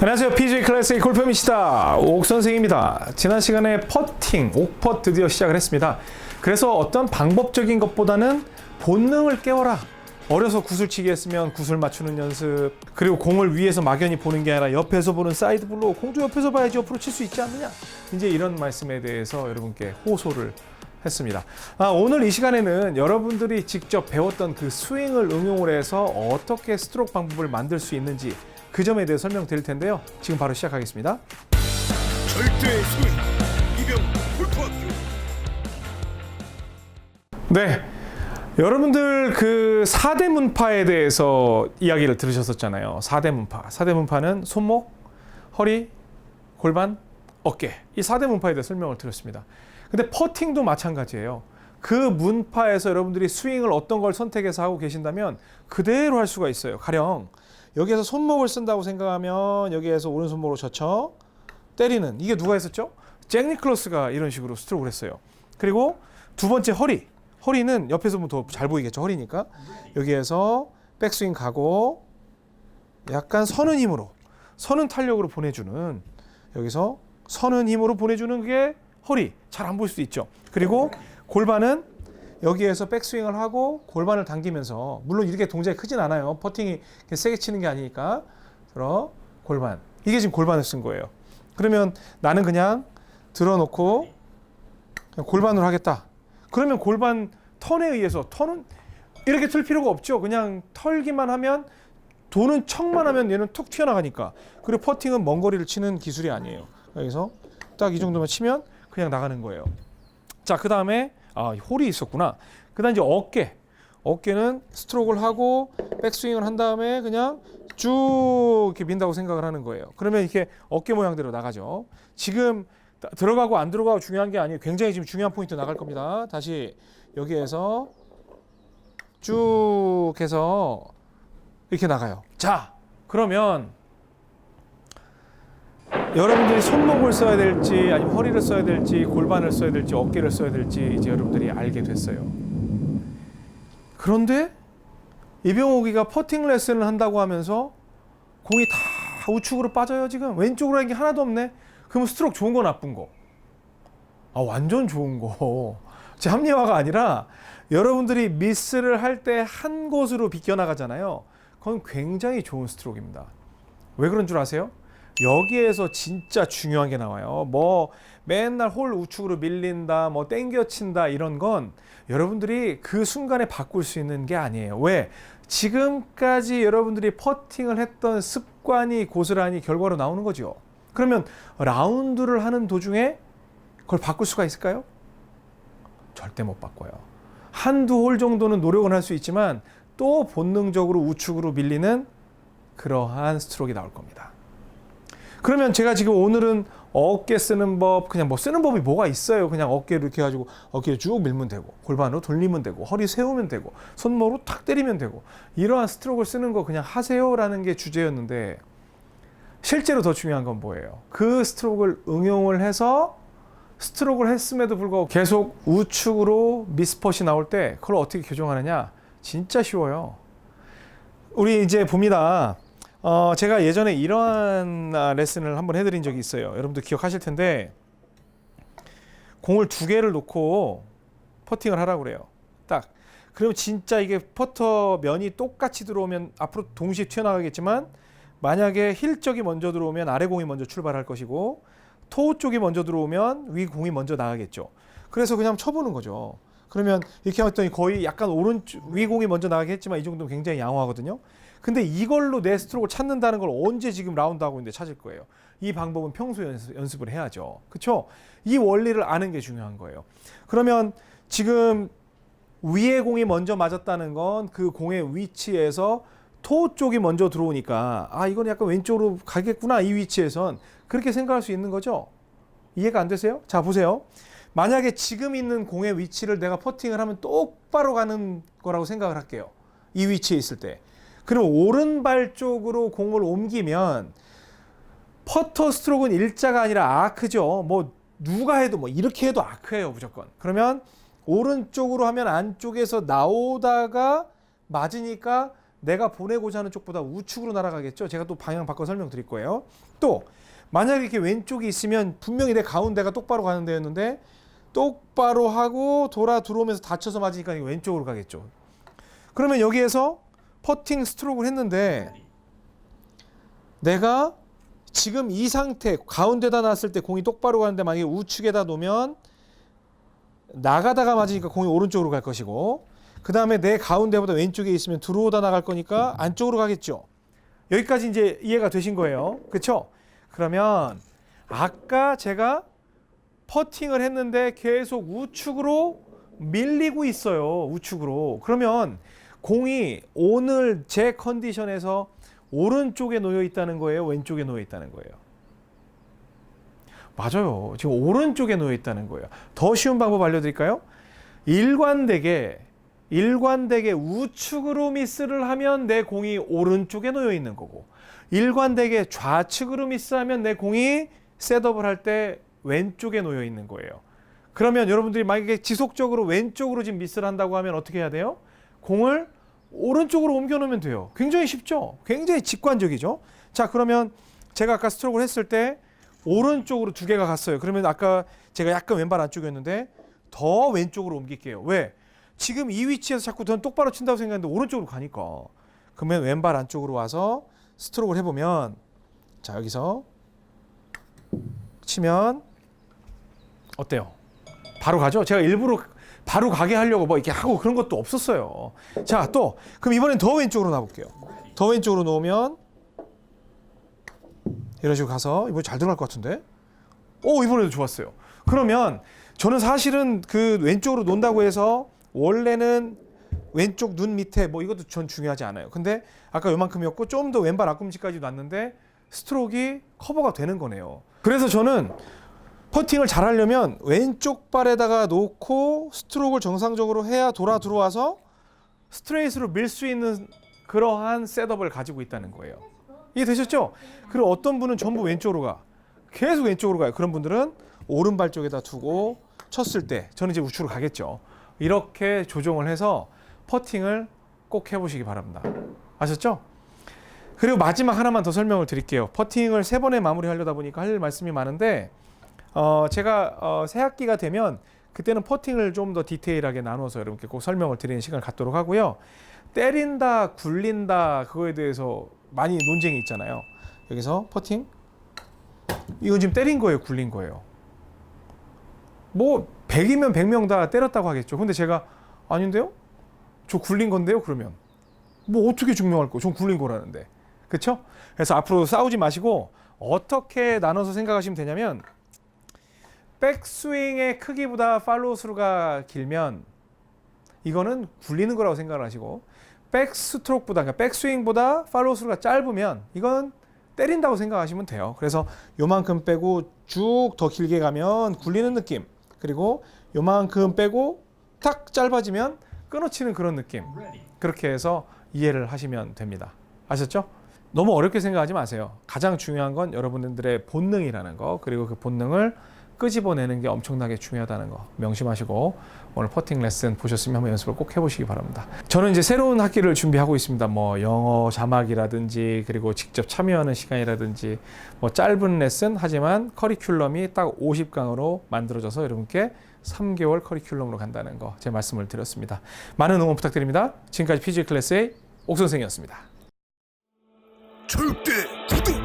안녕하세요. PGA 클래스의 골프미시다 옥선생입니다. 지난 시간에 퍼팅, 옥퍼 드디어 시작을 했습니다. 그래서 어떤 방법적인 것보다는 본능을 깨워라. 어려서 구슬치기 했으면 구슬 맞추는 연습, 그리고 공을 위에서 막연히 보는 게 아니라 옆에서 보는 사이드 블로, 공도 옆에서 봐야지 옆으로 칠 수 있지 않느냐, 이제 이런 말씀에 대해서 여러분께 호소를 했습니다. 오늘 이 시간에는 여러분들이 직접 배웠던 그 스윙을 응용을 해서 어떻게 스트로크 방법을 만들 수 있는지 그 점에 대해 설명드릴 텐데요. 지금 바로 시작하겠습니다. 절대의 스윙 이병 골프학교. 네, 여러분들 그 4대 문파에 대해서 이야기를 들으셨었잖아요. 4대 문파. 4대 문파는 손목, 허리, 골반, 어깨. 이 4대 문파에 대해 설명을 드렸습니다. 근데 퍼팅도 마찬가지예요. 그 문파에서 여러분들이 스윙을 어떤 걸 선택해서 하고 계신다면 그대로 할 수가 있어요. 가령 여기에서 손목을 쓴다고 생각하면 여기에서 오른손목으로 젖혀 때리는, 이게 누가 했었죠? 잭 니클러스가 이런 식으로 스트로크를 했어요. 그리고 두 번째 허리는 옆에서 보면 더 잘 보이겠죠? 허리니까 여기에서 백스윙 가고 약간 서는 힘으로, 서는 탄력으로 보내주는, 여기서 서는 힘으로 보내주는 게 허리, 잘 안 보일 수도 있죠. 그리고 골반은 여기에서 백스윙을 하고 골반을 당기면서, 물론 이렇게 동작이 크진 않아요. 퍼팅이 세게 치는 게 아니니까. 들어, 골반. 이게 지금 골반을 쓴 거예요. 그러면 나는 그냥 들어놓고 그냥 골반으로 하겠다. 그러면 골반 턴에 의해서, 턴은 이렇게 틀 필요가 없죠. 그냥 털기만 하면, 도는 척만 하면 얘는 툭 튀어나가니까. 그리고 퍼팅은 먼 거리를 치는 기술이 아니에요. 여기서 딱 이 정도만 치면 그냥 나가는 거예요. 자, 그 다음에 홀이 있었구나. 그 다음 이제 어깨는 스트로크를 하고 백스윙을 한 다음에 그냥 쭉 이렇게 민다고 생각을 하는 거예요. 그러면 이렇게 어깨 모양대로 나가죠. 지금 들어가고 안 들어가고 중요한 게 아니에요. 굉장히 지금 중요한 포인트 나갈 겁니다. 다시 여기에서 쭉 해서 이렇게 나가요. 자, 그러면 여러분들이 손목을 써야 될지 아니면 허리를 써야 될지 골반을 써야 될지 어깨를 써야 될지 이제 여러분들이 알게 됐어요. 그런데 이병옥이가 퍼팅 레슨을 한다고 하면서 공이 다 우측으로 빠져요. 지금 왼쪽으로 하는 게 하나도 없네. 그러면 스트로크 좋은 거 나쁜 거? 완전 좋은 거. 제 합리화가 아니라 여러분들이 미스를 할 때 한 곳으로 비껴나가잖아요. 그건 굉장히 좋은 스트로크입니다. 왜 그런 줄 아세요? 여기에서 진짜 중요한 게 나와요. 뭐 맨날 홀 우측으로 밀린다, 뭐 땡겨친다, 이런 건 여러분들이 그 순간에 바꿀 수 있는 게 아니에요. 왜? 지금까지 여러분들이 퍼팅을 했던 습관이 고스란히 결과로 나오는 거죠. 그러면 라운드를 하는 도중에 그걸 바꿀 수가 있을까요? 절대 못 바꿔요. 한두 홀 정도는 노력은 할 수 있지만 또 본능적으로 우측으로 밀리는 그러한 스트로크가 나올 겁니다. 그러면 제가 지금 오늘은 어깨 쓰는 법, 그냥 뭐 쓰는 법이 뭐가 있어요. 그냥 어깨를 이렇게 해가지고 어깨를 쭉 밀면 되고, 골반으로 돌리면 되고, 허리 세우면 되고, 손목으로 탁 때리면 되고, 이러한 스트로크를 쓰는 거 그냥 하세요라는 게 주제였는데, 실제로 더 중요한 건 뭐예요? 그 스트로크를 응용을 해서 스트로크를 했음에도 불구하고 계속 우측으로 미스펫이 나올 때 그걸 어떻게 교정하느냐? 진짜 쉬워요. 우리 이제 봅니다. 제가 예전에 이러한 레슨을 한번 해드린 적이 있어요. 여러분들 기억하실 텐데, 공을 두 개를 놓고 퍼팅을 하라고 그래요. 딱. 그러면 진짜 이게 퍼터 면이 똑같이 들어오면 앞으로 동시에 튀어나가겠지만, 만약에 힐 쪽이 먼저 들어오면 아래 공이 먼저 출발할 것이고, 토 쪽이 먼저 들어오면 위 공이 먼저 나가겠죠. 그래서 그냥 쳐보는 거죠. 그러면 이렇게 했더니 거의 약간 오른쪽 위 공이 먼저 나가게 했지만 이 정도면 굉장히 양호하거든요. 근데 이걸로 내 스트로크를 찾는다는 걸 언제 지금 라운드 하고 있는데 찾을 거예요. 이 방법은 평소 연습을 해야죠. 그렇죠? 이 원리를 아는 게 중요한 거예요. 그러면 지금 위에 공이 먼저 맞았다는 건 그 공의 위치에서 토 쪽이 먼저 들어오니까 이건 약간 왼쪽으로 가겠구나, 이 위치에선. 그렇게 생각할 수 있는 거죠. 이해가 안 되세요? 자, 보세요. 만약에 지금 있는 공의 위치를 내가 퍼팅을 하면 똑바로 가는 거라고 생각을 할게요. 이 위치에 있을 때. 그럼 오른발 쪽으로 공을 옮기면 퍼터 스트로크는 일자가 아니라 아크죠. 뭐 누가 해도 뭐 이렇게 해도 아크예요, 무조건. 그러면 오른쪽으로 하면 안쪽에서 나오다가 맞으니까 내가 보내고자 하는 쪽보다 우측으로 날아가겠죠. 제가 또 방향 바꿔 설명드릴 거예요. 또 만약에 이렇게 왼쪽이 있으면 분명히 내 가운데가 똑바로 가는 데였는데 똑바로 하고 들어오면서 닫혀서 맞으니까 이거 왼쪽으로 가겠죠. 그러면 여기에서 퍼팅 스트로크를 했는데 내가 지금 이 상태 가운데다 놨을 때 공이 똑바로 가는데 만약에 우측에다 놓으면 나가다가 맞으니까 공이 오른쪽으로 갈 것이고, 그 다음에 내 가운데보다 왼쪽에 있으면 들어오다 나갈 거니까 안쪽으로 가겠죠. 여기까지 이제 이해가 되신 거예요. 그렇죠? 그러면 아까 제가 퍼팅을 했는데 계속 우측으로 밀리고 있어요. 우측으로. 그러면 공이 오늘 제 컨디션에서 오른쪽에 놓여 있다는 거예요? 왼쪽에 놓여 있다는 거예요? 맞아요. 지금 오른쪽에 놓여 있다는 거예요. 더 쉬운 방법 알려드릴까요? 일관되게 우측으로 미스를 하면 내 공이 오른쪽에 놓여 있는 거고, 일관되게 좌측으로 미스하면 내 공이 셋업을 할 때 왼쪽에 놓여 있는 거예요. 그러면 여러분들이 만약에 지속적으로 왼쪽으로 지금 미스를 한다고 하면 어떻게 해야 돼요? 공을 오른쪽으로 옮겨 놓으면 돼요. 굉장히 쉽죠? 굉장히 직관적이죠? 자, 그러면 제가 아까 스트로크를 했을 때 오른쪽으로 두 개가 갔어요. 그러면 아까 제가 약간 왼발 안쪽이었는데 더 왼쪽으로 옮길게요. 왜? 지금 이 위치에서 자꾸 저는 똑바로 친다고 생각했는데 오른쪽으로 가니까. 그러면 왼발 안쪽으로 와서 스트로크를 해보면, 자, 여기서 치면 어때요? 바로 가죠? 제가 일부러 바로 가게 하려고 뭐 이렇게 하고 그런 것도 없었어요. 자, 또 그럼 이번엔 더 왼쪽으로 놔볼게요. 더 왼쪽으로 놓으면 이런 식으로 가서 이번에 잘 들어갈 것 같은데? 이번에도 좋았어요. 그러면 저는 사실은 그 왼쪽으로 논다고 해서 원래는 왼쪽 눈 밑에 뭐 이것도 전 중요하지 않아요. 근데 아까 요만큼이었고 좀 더 왼발 앞꿈치까지 놨는데 스트로크가 커버가 되는 거네요. 그래서 저는 퍼팅을 잘 하려면 왼쪽 발에다가 놓고 스트로크를 정상적으로 해야 들어와서 스트레이트로 밀 수 있는 그러한 셋업을 가지고 있다는 거예요. 이해되셨죠? 그리고 어떤 분은 전부 왼쪽으로 가. 계속 왼쪽으로 가요. 그런 분들은 오른발 쪽에다 두고 쳤을 때 저는 이제 우측으로 가겠죠. 이렇게 조정을 해서 퍼팅을 꼭 해보시기 바랍니다. 아셨죠? 그리고 마지막 하나만 더 설명을 드릴게요. 퍼팅을 3번에 마무리하려다 보니까 할 말씀이 많은데 제가 새 학기가 되면 그때는 퍼팅을 좀 더 디테일하게 나눠서 여러분께 꼭 설명을 드리는 시간을 갖도록 하고요. 때린다, 굴린다 그거에 대해서 많이 논쟁이 있잖아요. 여기서 퍼팅 이건 지금 때린 거예요, 굴린 거예요? 뭐 100이면 100명 다 때렸다고 하겠죠. 근데 제가 아닌데요? 저 굴린 건데요? 그러면 뭐 어떻게 증명할 거예요? 전 굴린 거라는데. 그렇죠? 그래서 앞으로 싸우지 마시고 어떻게 나눠서 생각하시면 되냐면, 백스윙의 크기보다 팔로우 스루가 길면 이거는 굴리는 거라고 생각을 하시고, 백스트로크보다, 그러니까 백스윙보다 팔로우 스루가 짧으면 이건 때린다고 생각하시면 돼요. 그래서 요만큼 빼고 쭉 더 길게 가면 굴리는 느낌, 그리고 요만큼 빼고 탁 짧아지면 끊어치는 그런 느낌, 그렇게 해서 이해를 하시면 됩니다. 아셨죠? 너무 어렵게 생각하지 마세요. 가장 중요한 건 여러분들의 본능이라는 거, 그리고 그 본능을 끄집어내는 게 엄청나게 중요하다는 거 명심하시고 오늘 퍼팅 레슨 보셨으면 한번 연습을 꼭 해보시기 바랍니다. 저는 이제 새로운 학기를 준비하고 있습니다. 뭐 영어 자막이라든지 그리고 직접 참여하는 시간이라든지 뭐 짧은 레슨 하지만 커리큘럼이 딱 50강으로 만들어져서 여러분께 3개월 커리큘럼으로 간다는 거 제 말씀을 드렸습니다. 많은 응원 부탁드립니다. 지금까지 PGA 클래스의 옥선생이었습니다. 절대 구독!